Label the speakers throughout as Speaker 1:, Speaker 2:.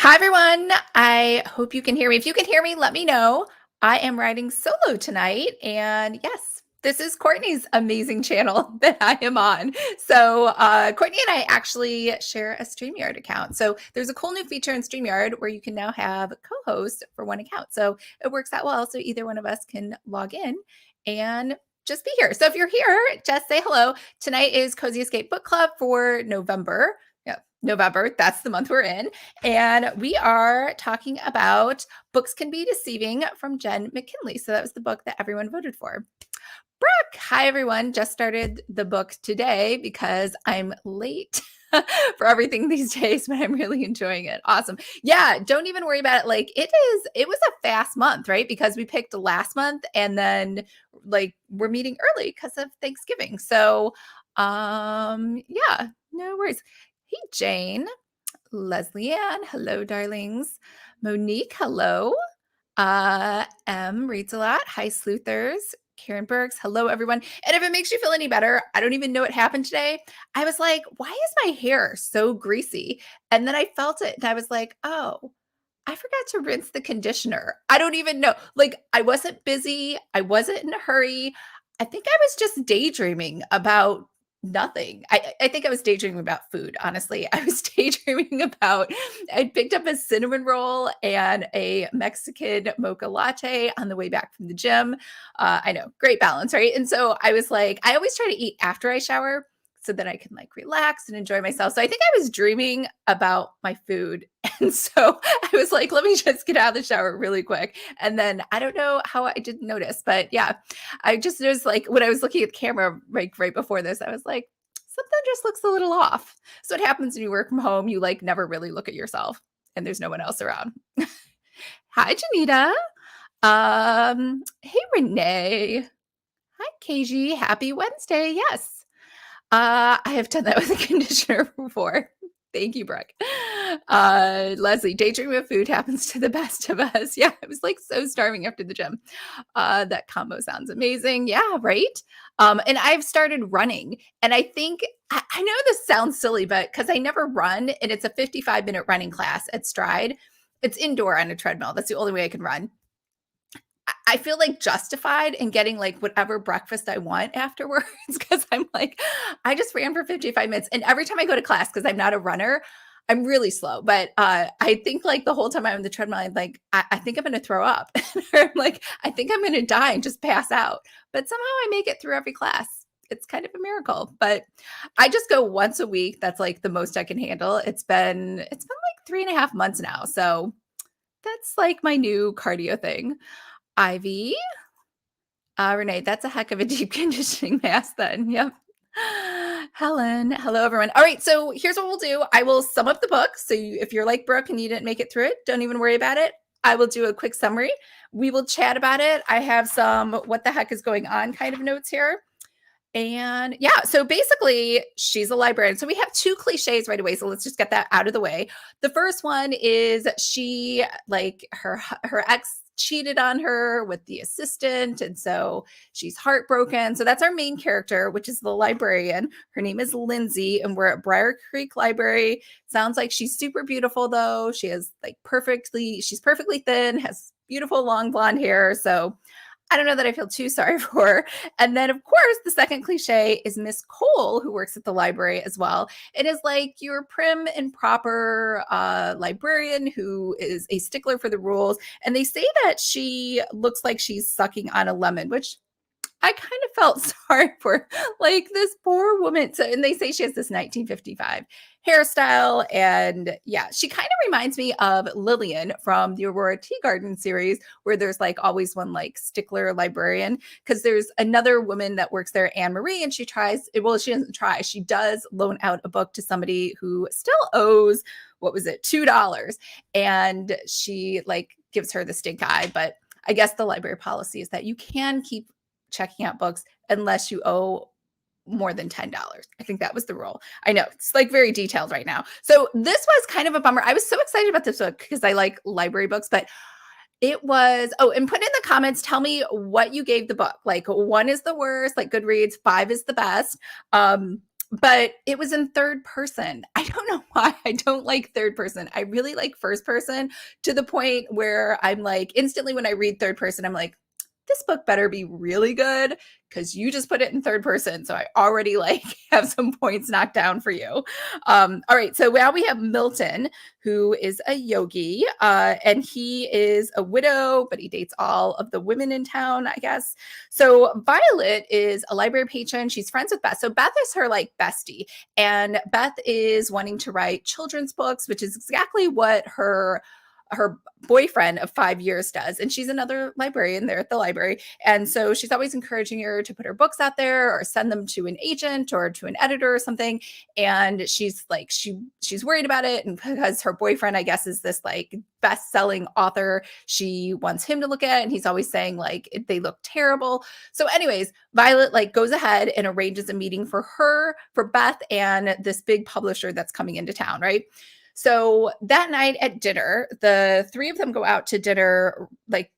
Speaker 1: Hi, everyone. I hope you can hear me. If you can hear me, let me know. I am writing solo tonight. And yes, this is Courtney's amazing channel that I am on. So Courtney and I actually share a StreamYard account. So there's a cool new feature in StreamYard where you can now have co-hosts for one account. So it works out well. So either one of us can log in and just be here. So if you're here, just say hello. Tonight is Cozy Escape Book Club for November. Yeah, November. That's the month we're in. And we are talking about Books Can Be Deceiving from Jenn McKinlay. So that was the book that everyone voted for. Brooke, hi everyone. Just started the book today because I'm late for everything these days, but I'm really enjoying it. Awesome. Yeah, don't even worry about it. Like it was a fast month, right? Because we picked last month and then like we're meeting early because of Thanksgiving. So yeah, no worries. Hey Jane. Leslie Ann, hello, darlings. Monique, hello. M reads a lot. Hi, sleuthers. Karen Burks, hello, everyone. And if it makes you feel any better, I don't even know what happened today. I was like, why is my hair so greasy? And then I felt it and I was like, oh, I forgot to rinse the conditioner. I don't even know. Like, I wasn't busy. I wasn't in a hurry. I think I was just daydreaming about nothing. I think I was daydreaming about food, honestly. I was daydreaming about, I picked up a cinnamon roll and a Mexican mocha latte on the way back from the gym. I know, great balance, right? And so I was like, I always try to eat after I shower so that I can like relax and enjoy myself. So I think I was dreaming about my food. And so I was like, let me just get out of the shower really quick. And then I don't know how I didn't notice, but yeah, I just was like, when I was looking at the camera like right before this, I was like, something just looks a little off. So what happens when you work from home? You like never really look at yourself and there's no one else around. Hi, Janita. Hey, Renee. Hi, KG. Happy Wednesday. Yes. I have done that with a conditioner before. Thank you, Brooke. Leslie, daydreaming of food happens to the best of us. Yeah, I was like so starving after the gym. That combo sounds amazing. Yeah, right. And I've started running, and I think I know this sounds silly, but because I never run, and it's a 55-minute running class at Stride. It's indoor on a treadmill. That's the only way I can run. I feel like justified in getting like whatever breakfast I want afterwards because I'm like, I just ran for 55 minutes. And every time I go to class, because I'm not a runner, I'm really slow. But I think like the whole time I'm on the treadmill, I'm like, I think I'm going to throw up. I'm like, I think I'm going to die and just pass out. But somehow I make it through every class. It's kind of a miracle. But I just go once a week. That's like the most I can handle. It's been like 3.5 months now. So that's like my new cardio thing. Ivy. Renee, that's a heck of a deep conditioning mask then. Yep. Helen. Hello, everyone. All right. So here's what we'll do. I will sum up the book. So if you're like Brooke and you didn't make it through it, don't even worry about it. I will do a quick summary. We will chat about it. I have some what the heck is going on kind of notes here. And yeah, so basically, she's a librarian. So we have two cliches right away. So let's just get that out of the way. The first one is she, like, her ex cheated on her with the assistant. And so she's heartbroken. So that's our main character, which is the librarian. Her name is Lindsay, and we're at Briar Creek Library. Sounds like she's super beautiful, though. She has like she's perfectly thin, has beautiful long blonde hair. So I don't know that I feel too sorry for her. And then, of course, the second cliche is Miss Cole, who works at the library as well. It is like your prim and proper librarian who is a stickler for the rules. And they say that she looks like she's sucking on a lemon, which I kind of felt sorry for, like, this poor woman. So, and they say she has this 1955 hairstyle. And yeah, she kind of reminds me of Lillian from the Aurora Tea Garden series, where there's like always one like stickler librarian. Because there's another woman that works there, Anne Marie, and she doesn't try. She does loan out a book to somebody who still owes, what was it, $2. And she like gives her the stink eye. But I guess the library policy is that you can keep checking out books unless you owe more than $10. I think that was the rule. I know it's like very detailed right now. So this was kind of a bummer. I was so excited about this book because I like library books, but it was, and put in the comments, tell me what you gave the book. Like 1 is the worst, like Goodreads, 5 is the best. but it was in third person. I don't know why I don't like third person. I really like first person, to the point where I'm like, instantly when I read third person, I'm like, this book better be really good because you just put it in third person. So I already like have some points knocked down for you. All right. So now we have Milton, who is a yogi, and he is a widow, but he dates all of the women in town, I guess. So Violet is a library patron. She's friends with Beth. So Beth is her like bestie, and Beth is wanting to write children's books, which is exactly what her boyfriend of 5 years does. And she's another librarian there at the library. And so she's always encouraging her to put her books out there or send them to an agent or to an editor or something. And she's like, she's worried about it. And because her boyfriend, I guess, is this like best-selling author, she wants him to look at it. And he's always saying like they look terrible. So anyways, Violet like goes ahead and arranges a meeting for her, for Beth, and this big publisher that's coming into town, right? So that night at dinner, the three of them go out to dinner, like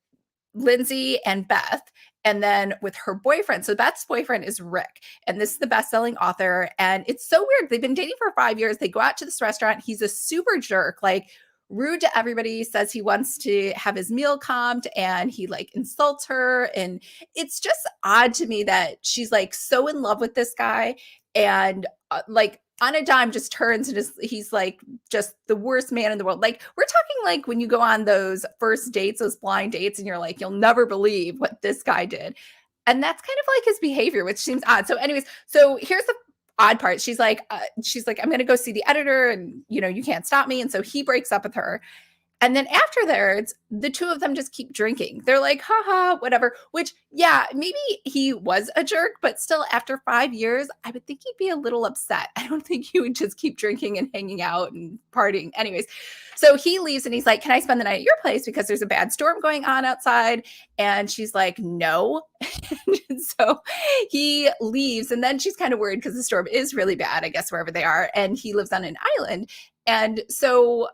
Speaker 1: Lindsay and Beth, and then with her boyfriend. So Beth's boyfriend is Rick, and this is the best-selling author. And it's so weird. They've been dating for 5 years. They go out to this restaurant. He's a super jerk, like rude to everybody, says he wants to have his meal comped, and he like insults her. And it's just odd to me that she's like so in love with this guy, and like on a dime just turns and he's like just the worst man in the world. Like we're talking like when you go on those first dates, those blind dates, and you're like, you'll never believe what this guy did. And that's kind of like his behavior, which seems odd. So anyways, so here's the odd part. She's like, I'm going to go see the editor, and you can't stop me. And so he breaks up with her. And then afterwards, the two of them just keep drinking. They're like, haha, whatever, which, yeah, maybe he was a jerk, but still, after 5 years, I would think he'd be a little upset. I don't think he would just keep drinking and hanging out and partying. Anyways, so he leaves and he's like, can I spend the night at your place because there's a bad storm going on outside? And she's like, no. And so he leaves. And then she's kind of worried because the storm is really bad, I guess, wherever they are. And he lives on an island. And so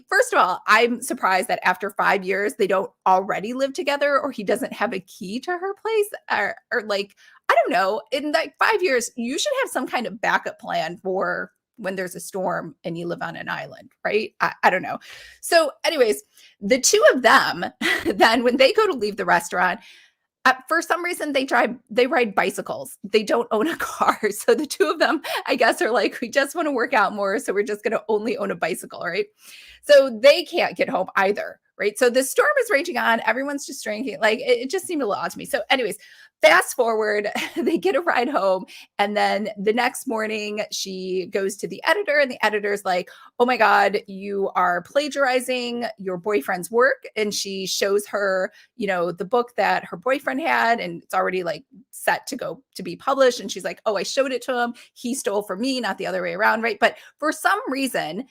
Speaker 1: first of all, I'm surprised that after 5 years, they don't already live together, or he doesn't have a key to her place, or like, I don't know. In like 5 years, you should have some kind of backup plan for when there's a storm and you live on an island, right? I don't know. So anyways, the two of them, then when they go to leave the restaurant, for some reason they ride bicycles. They don't own a car. So the two of them, I guess, are like, we just want to work out more, so we're just going to only own a bicycle, right? So they can't get home either, right? So the storm is raging on. Everyone's just drinking. Like it just seemed a little odd to me. So anyways, fast forward, they get a ride home. And then the next morning she goes to the editor, and the editor's like, oh my God, you are plagiarizing your boyfriend's work. And she shows her, the book that her boyfriend had, and it's already like set to go to be published. And she's like, oh, I showed it to him. He stole from me, not the other way around, right? But for some reason,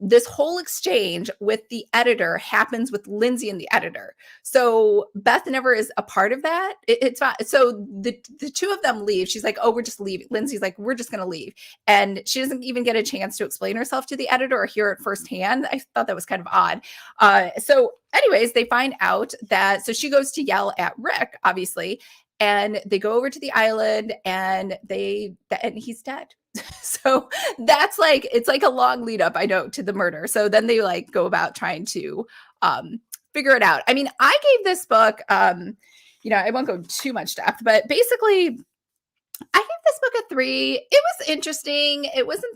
Speaker 1: this whole exchange with the editor happens with Lindsay and the editor. So Beth never is a part of that. It's not. So the two of them leave. She's like, oh, we're just leaving. Lindsay's like, we're just going to leave. And she doesn't even get a chance to explain herself to the editor or hear it firsthand. I thought that was kind of odd. So anyways, they find out that, so she goes to yell at Rick, obviously, and they go over to the island, and he's dead. So that's like, it's like a long lead up, I know, to the murder. So then they like go about trying to figure it out. I mean, I gave this book, I won't go too much depth, but basically I gave this book a 3. It was interesting. It wasn't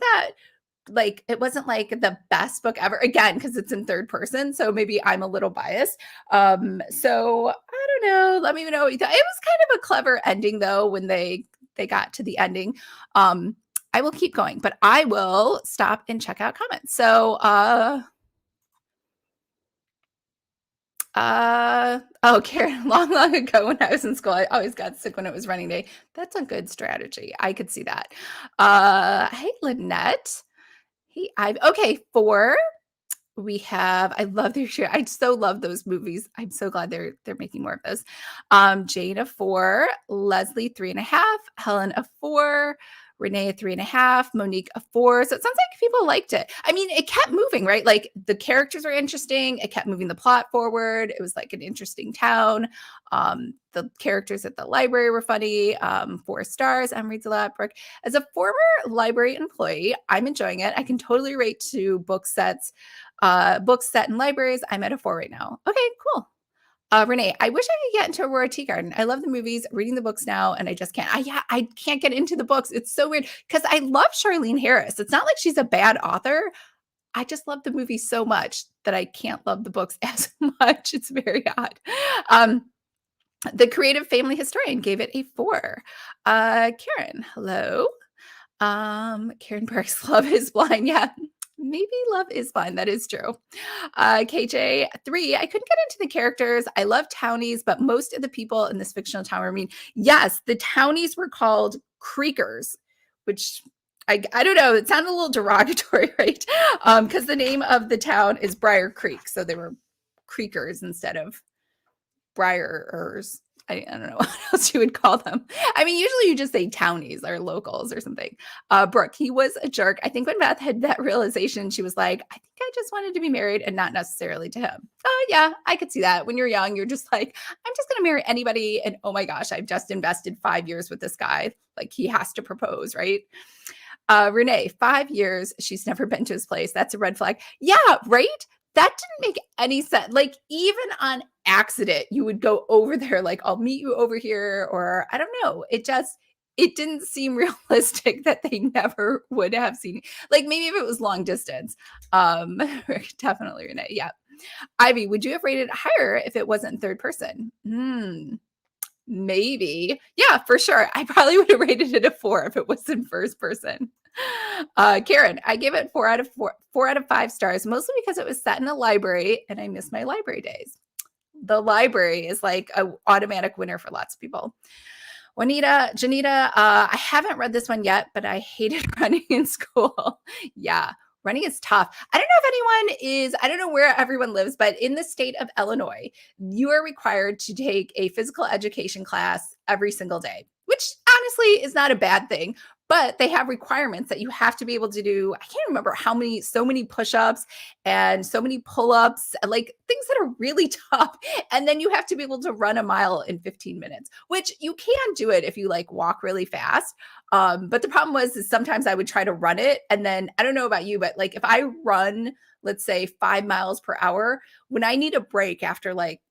Speaker 1: like the best book ever, again, because it's in third person. So maybe I'm a little biased. So I don't know. Let me know. It was kind of a clever ending though, when they got to the ending. I will keep going, but I will stop and check out comments. So, Karen, long ago when I was in school, I always got sick when it was running day. That's a good strategy. I could see that. Hey, Lynette. Hey, okay, 4. We have, I love their share. I so love those movies. I'm so glad they're making more of those. Jane, a 4, Leslie, 3.5, Helen, a 4, Renee a 3.5, Monique a 4. So it sounds like people liked it. I mean, it kept moving, right? Like the characters are interesting. It kept moving the plot forward. It was like an interesting town. The characters at the library were funny. 4 stars. Reads a lot. Brooke. As a former library employee, I'm enjoying it. I can totally rate to books set in libraries. I'm at a 4 right now. Okay, cool. Renee, I wish I could get into Aurora Tea Garden. I love the movies, reading the books now, and I just can't. I can't get into the books. It's so weird because I love Charlene Harris. It's not like she's a bad author. I just love the movie so much that I can't love the books as much. It's very odd. The Creative Family Historian gave it a 4. Karen, hello. Karen Burks, Love is Blind. Yeah, maybe Love is Blind. That is true. KJ, 3. I couldn't get into the characters. I love townies, but most of the people in this fictional town were mean. Yes, the townies were called creekers, which I don't know. It sounded a little derogatory, right? Because the name of the town is Briar Creek. So they were creekers instead of briarers. I don't know what else you would call them. I mean, usually you just say townies or locals or something. Brooke, he was a jerk. I think when Beth had that realization, she was like, I think I just wanted to be married and not necessarily to him. Oh, yeah, I could see that. When you're young, you're just like, I'm just going to marry anybody. And oh my gosh, I've just invested 5 years with this guy. Like he has to propose, right? Renee, 5 years. She's never been to his place. That's a red flag. Yeah, right? That didn't make any sense. Like even on accident, you would go over there, like, I'll meet you over here, or I don't know. It didn't seem realistic that they never would have seen. Like maybe if it was long distance. Definitely Renee. Yeah. Ivy, would you have rated higher if it wasn't third person? Maybe. Yeah, for sure. I probably would have rated it a 4 if it was in first person. Karen, I give it 4 out of 5 stars, mostly because it was set in a library and I miss my library days. The library is like an automatic winner for lots of people. Janita, I haven't read this one yet, but I hated running in school. Yeah, running is tough. I don't know if anyone I don't know where everyone lives, but in the state of Illinois, you are required to take a physical education class every single day, which honestly is not a bad thing. But they have requirements that you have to be able to do. I can't remember so many push-ups and so many pull-ups, like things that are really tough. And then you have to be able to run a mile in 15 minutes, which you can do it if you like walk really fast. But the problem is sometimes I would try to run it. And then I don't know about you, but like if I run, let's say 5 miles per hour, when I need a break after like,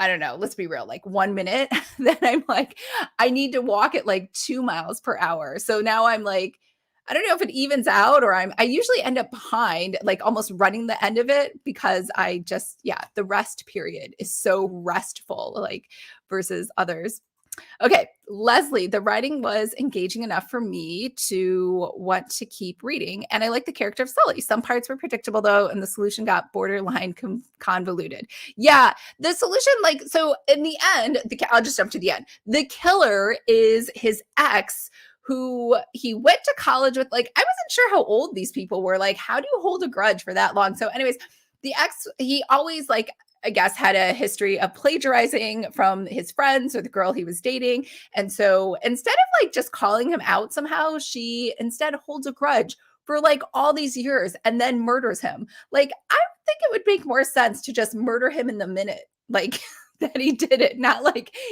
Speaker 1: I don't know, let's be real, like 1 minute, then I'm like, I need to walk at like 2 miles per hour. So now I'm like, I don't know if it evens out or I usually end up behind, like almost running the end of it because the rest period is so restful, like versus others. Okay, Leslie, the writing was engaging enough for me to want to keep reading. And I like the character of Sully. Some parts were predictable, though, and the solution got borderline convoluted. Yeah, the solution, so in the end, I'll just jump to the end. The killer is his ex, who he went to college with. Like, I wasn't sure how old these people were. Like, how do you hold a grudge for that long? So anyways, the ex, he always I guess had a history of plagiarizing from his friends or the girl he was dating. And so instead of just calling him out somehow, she instead holds a grudge for all these years and then murders him. I think it would make more sense to just murder him in the minute, that he did it, not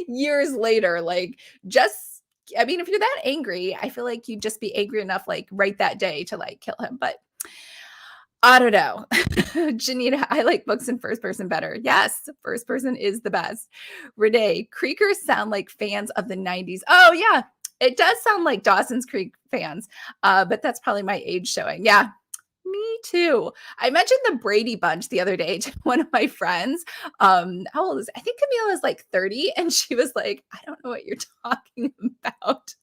Speaker 1: years later. If you're that angry, I feel like you'd just be angry enough, right that day to kill him. But I don't know. Janita, I like books in first person better. Yes, first person is the best. Renee, Creekers sound like fans of the 90s. Oh, yeah, it does sound like Dawson's Creek fans, but that's probably my age showing. Yeah, me too. I mentioned the Brady Bunch the other day to one of my friends. How old is I think Camila is 30, and she was like, I don't know what you're talking about.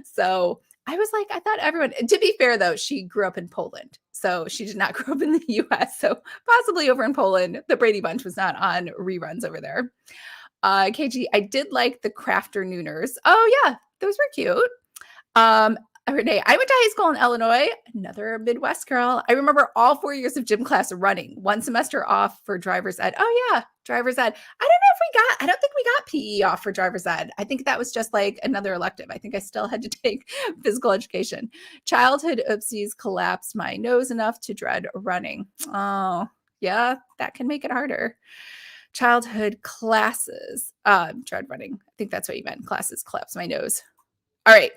Speaker 1: So I was like, I thought everyone, to be fair though, she grew up in Poland. So she did not grow up in the US. So possibly over in Poland, the Brady Bunch was not on reruns over there. KG, I did like the Crafter Nooners. Oh yeah, those were cute. Renee, I went to high school in Illinois, another Midwest girl. I remember all 4 years of gym class running, one semester off for driver's ed. Oh yeah, driver's ed. I don't think we got PE off for driver's ed. I think that was just like another elective. I think I still had to take physical education. Childhood oopsies collapsed my nose enough to dread running. Oh, yeah, that can make it harder. Childhood classes, dread running. I think that's what you meant. Classes collapse my nose. All right.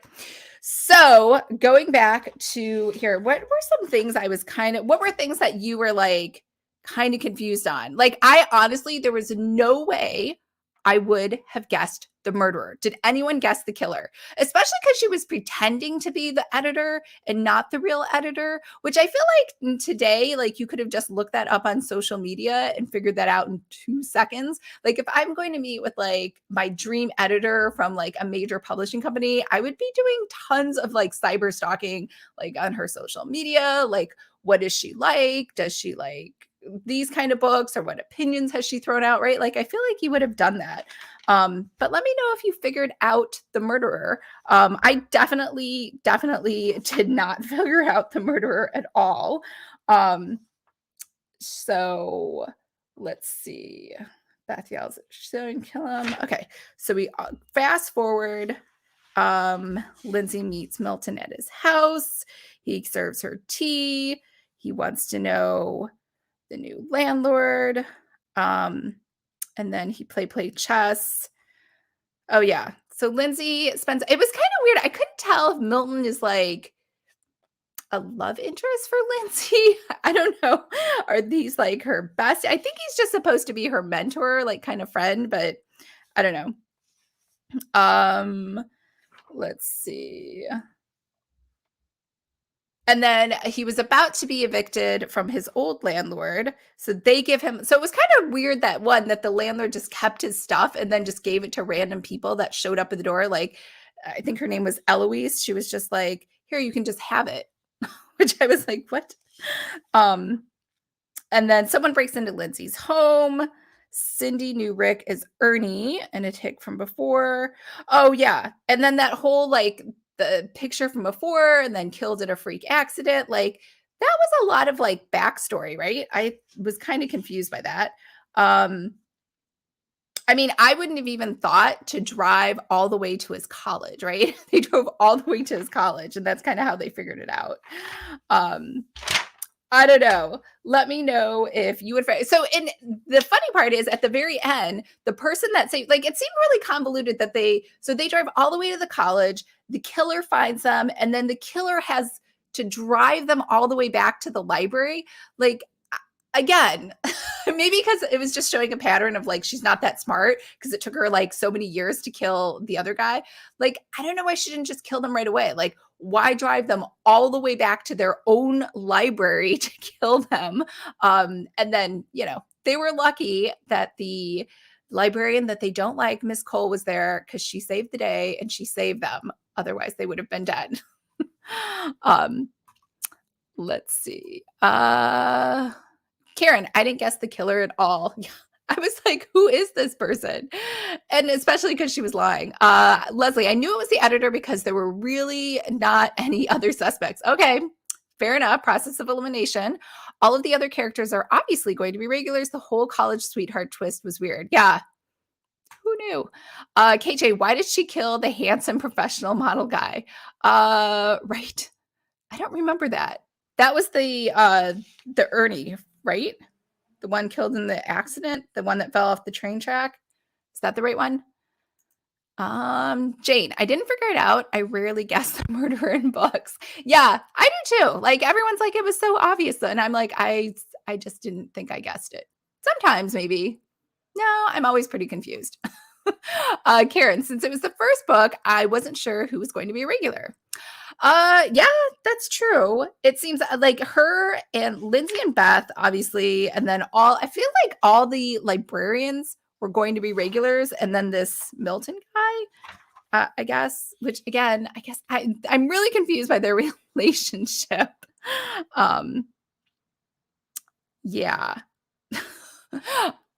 Speaker 1: So going back to here, what were some things what were things that you were like kind of confused on? Like, I honestly, there was no way I would have guessed the murderer. Did anyone guess the killer? Especially because she was pretending to be the editor and not the real editor, which I feel like today, like you could have just looked that up on social media and figured that out in 2 seconds. Like if I'm going to meet with like my dream editor from like a major publishing company, I would be doing tons of like cyber stalking, like on her social media. Like, what is she like? Does she like these kind of books, or what opinions has she thrown out, right? Like I feel like you would have done that. But let me know if you figured out the murderer. I definitely did not figure out the murderer at all. So let's see. Beth yells, "Shouldn't kill him." Okay, so we fast forward. Lindsay meets Milton at his house. He serves her tea. He wants to know the new landlord. And then he play chess. Oh yeah. So Lindsay spends, it was kind of weird. I couldn't tell if Milton is like a love interest for Lindsay. I don't know. Are these like her best? I think he's just supposed to be her mentor, like kind of friend, but I don't know. Let's see. And then he was about to be evicted from his old landlord. So they give him, so it was kind of weird that the landlord just kept his stuff and then just gave it to random people that showed up at the door. Like, I think her name was Eloise. She was just like, "Here, you can just have it," which I was like, what? And then someone breaks into Lindsay's home. Cindy knew Rick as Ernie and a tick from before. Oh yeah. And then that whole like the picture from before and then killed in a freak accident. Like that was a lot of like backstory, right? I was kind of confused by that. I mean, I wouldn't have even thought to drive all the way to his college, right? They drove all the way to his college, and that's kind of how they figured it out. I don't know. Let me know if you would. So, in the funny part is at the very end, the person that saved, like, it seemed really convoluted that they drive all the way to the college. The killer finds them, and then the killer has to drive them all the way back to the library. Like, again, maybe because it was just showing a pattern of like she's not that smart because it took her like so many years to kill the other guy. Like, I don't know why she didn't just kill them right away. Like, why drive them all the way back to their own library to kill them? And then, they were lucky that the librarian that they don't like, Miss Cole, was there because she saved the day and she saved them. Otherwise, they would have been dead. Let's see. Karen, I didn't guess the killer at all. I was like, who is this person? And especially because she was lying. Leslie, I knew it was the editor because there were really not any other suspects. Okay, fair enough. Process of elimination. All of the other characters are obviously going to be regulars. The whole college sweetheart twist was weird. Yeah. Who knew? KJ, why did she kill the handsome professional model guy? Right. I don't remember that. That was the Ernie, right? The one killed in the accident, the one that fell off the train track. Is that the right one? Jane, I didn't figure it out. I rarely guess the murderer in books. Yeah, I do too. Like everyone's like, it was so obvious. And I'm like, I just didn't think I guessed it. Sometimes maybe. No, I'm always pretty confused. Karen, since it was the first book, I wasn't sure who was going to be a regular. Yeah, that's true. It seems like her and Lindsay and Beth, obviously, and then I feel like all the librarians were going to be regulars, and then this Milton guy, I guess, which again, I guess I'm really confused by their relationship. Yeah.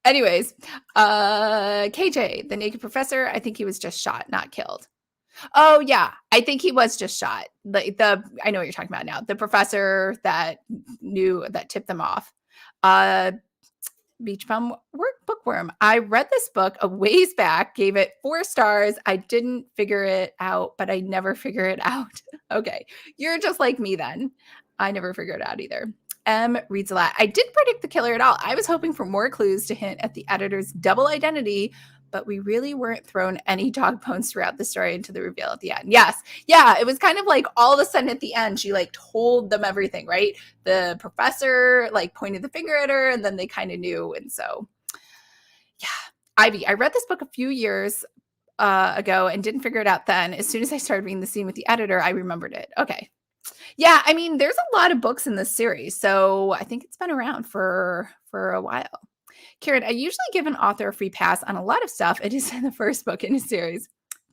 Speaker 1: Anyways, KJ, the naked professor, I think he was just shot, not killed. Oh, yeah. I think he was just shot. I know what you're talking about now. The professor that tipped them off. Beach Bum Bookworm. I read this book a ways back, gave it 4 stars. I didn't figure it out, but I never figure it out. Okay. You're just like me then. I never figured it out either. M reads a lot. I didn't predict the killer at all. I was hoping for more clues to hint at the editor's double identity, but we really weren't thrown any dog bones throughout the story into the reveal at the end. Yes. Yeah. It was kind of like all of a sudden at the end, she like told them everything, right? The professor like pointed the finger at her and then they kind of knew. And so, yeah. Ivy, I read this book a few years ago and didn't figure it out then. As soon as I started reading the scene with the editor, I remembered it. Okay. Yeah, I mean, there's a lot of books in this series, so I think it's been around for a while. Karen, I usually give an author a free pass on a lot of stuff. It is in the first book in a series.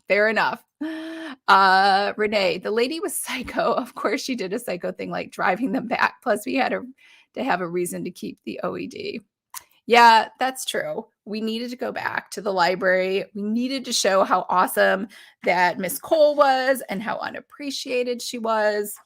Speaker 1: Fair enough. Renee, the lady was psycho. Of course, she did a psycho thing like driving them back. Plus, we had to have a reason to keep the OED. Yeah, that's true. We needed to go back to the library. We needed to show how awesome that Miss Cole was and how unappreciated she was.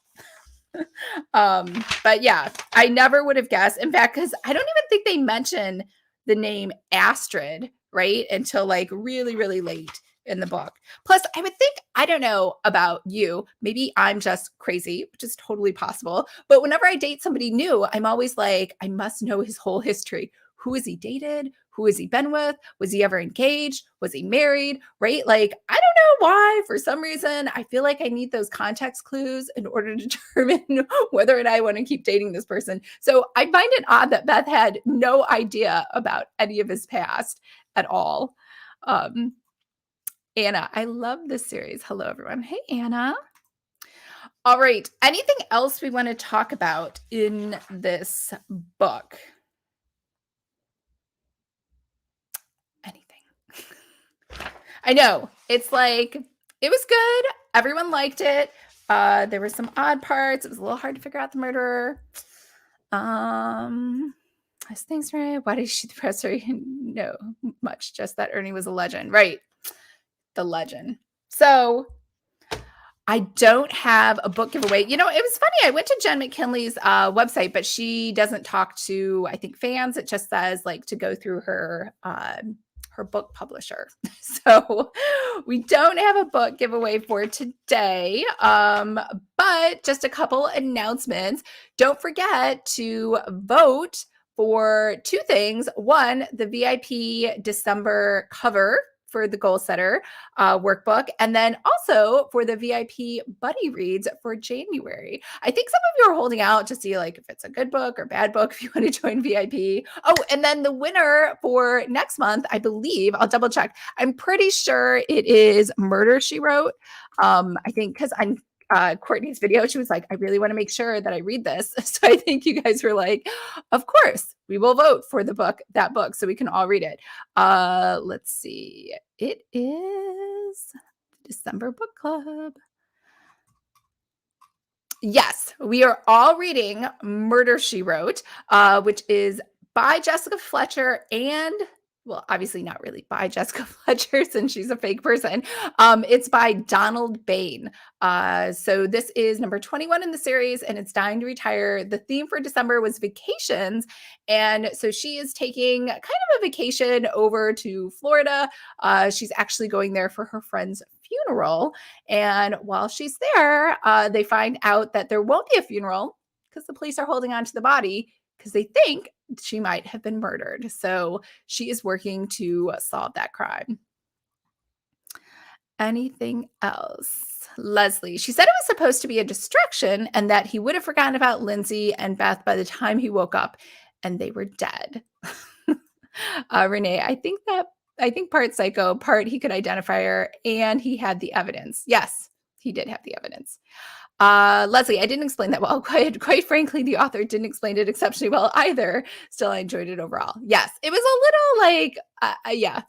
Speaker 1: But yeah, I never would have guessed. In fact, because I don't even think they mention the name Astrid, right? Until like really, really late in the book. Plus, I would think, I don't know about you, maybe I'm just crazy, which is totally possible. But whenever I date somebody new, I'm always like, I must know his whole history. Who has he dated? Who has he been with? Was he ever engaged? Was he married? Right? Like, I don't know why. For some reason, I feel like I need those context clues in order to determine whether or not I want to keep dating this person. So I find it odd that Beth had no idea about any of his past at all. Anna, I love this series. Hello, everyone. Hey, Anna. All right. Anything else we want to talk about in this book? Anything. I know. It's like, it was good. Everyone liked it. There were some odd parts. It was a little hard to figure out the murderer. As things right. Why did she the presser? No, much. Just that Ernie was a legend. Right. The legend. So I don't have a book giveaway. You know, it was funny. I went to Jenn McKinlay's website, but she doesn't talk to, I think, fans. It just says like to go through her book publisher. So we don't have a book giveaway for today, but just a couple announcements. Don't forget to vote for 2 things. One, the VIP December cover for the Goal Setter workbook, and then also for the VIP Buddy Reads for January. I think some of you are holding out to see like if it's a good book or bad book if you want to join VIP. Oh, and then the winner for next month, I believe, I'll double check. I'm pretty sure it is Murder, She Wrote. I think because I'm Courtney's video, she was like, I really want to make sure that I read this. So I think you guys were like, of course, we will vote for that book so we can all read it. Let's see. It is December Book Club. Yes, we are all reading Murder, She Wrote, which is by Jessica Fletcher and, well, obviously not really by Jessica Fletcher since she's a fake person. It's by Donald Bain. So this is number 21 in the series and it's Dying to Retire. The theme for December was vacations. And so she is taking kind of a vacation over to Florida. She's actually going there for her friend's funeral. And while she's there, they find out that there won't be a funeral because the police are holding on to the body because they think she might have been murdered. So she is working to solve that crime. Anything else? Leslie, she said it was supposed to be a distraction and that he would have forgotten about Lindsay and Beth by the time he woke up and they were dead. Renee, I think part psycho, part he could identify her, and he had the evidence. Yes, he did have the evidence. Leslie, I didn't explain that well. Quite frankly, the author didn't explain it exceptionally well either. Still, I enjoyed it overall. Yes, it was a little like, yeah,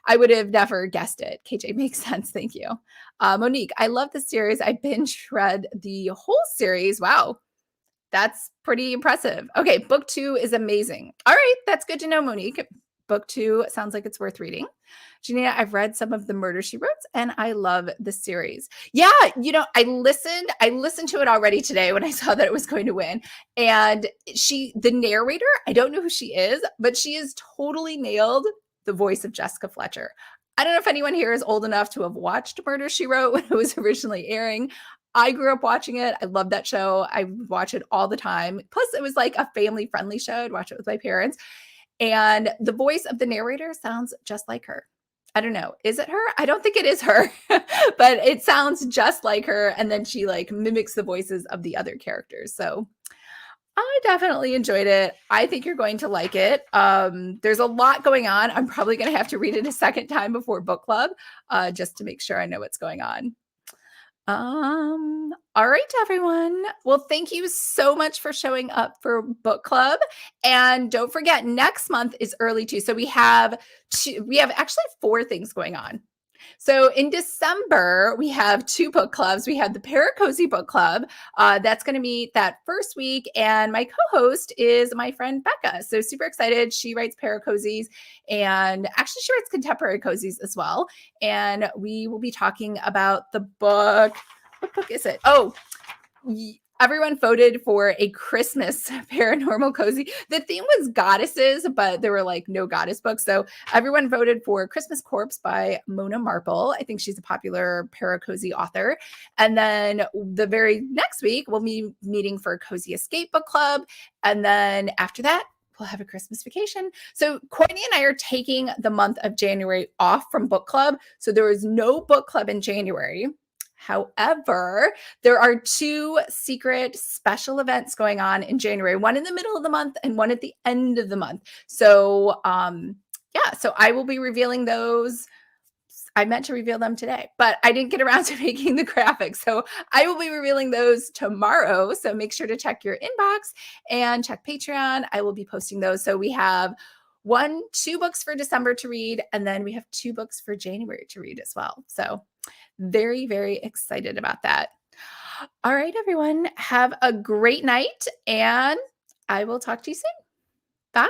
Speaker 1: I would have never guessed it. KJ, makes sense. Thank you. Monique, I love the series. I binge read the whole series. Wow. That's pretty impressive. Okay, book 2 is amazing. All right, that's good to know, Monique. book 2 sounds like it's worth reading. Janina, I've read some of the Murder She Wrote, and I love the series. Yeah, I listened to it already today when I saw that it was going to win. And the narrator, I don't know who she is, but she has totally nailed the voice of Jessica Fletcher. I don't know if anyone here is old enough to have watched Murder, She Wrote when it was originally airing. I grew up watching it. I love that show. I watch it all the time. Plus, it was like a family-friendly show. I'd watch it with my parents. And the voice of the narrator sounds just like her. I don't know. Is it her? I don't think it is her, but it sounds just like her. And then she like mimics the voices of the other characters. So I definitely enjoyed it. I think you're going to like it. There's a lot going on. I'm probably going to have to read it a second time before book club, just to make sure I know what's going on. All right, everyone. Well, thank you so much for showing up for book club. And don't forget, next month is early too. So we have actually 4 things going on. So in December, we have 2 book clubs. We have the Paracozy Book Club. That's going to meet that first week. And my co-host is my friend Becca. So super excited. She writes Paracozies, and actually she writes contemporary cozies as well. And we will be talking about the book. What book is it? Oh, everyone voted for a Christmas paranormal cozy. The theme was goddesses, but there were like no goddess books. So everyone voted for Christmas Corpse by Mona Marple. I think she's a popular paracozy author. And then the very next week, we'll be meeting for Cozy Escape Book Club. And then after that, we'll have a Christmas vacation. So Courtney and I are taking the month of January off from book club. So there is no book club in January. However, there are 2 secret special events going on in January, one in the middle of the month and one at the end of the month. So, so I will be revealing those. I meant to reveal them today, but I didn't get around to making the graphics. So I will be revealing those tomorrow. So make sure to check your inbox and check Patreon. I will be posting those. So we have 2 books for December to read, and then we have 2 books for January to read as well. So very, very excited about that. All right, everyone, have a great night, and I will talk to you soon. Bye.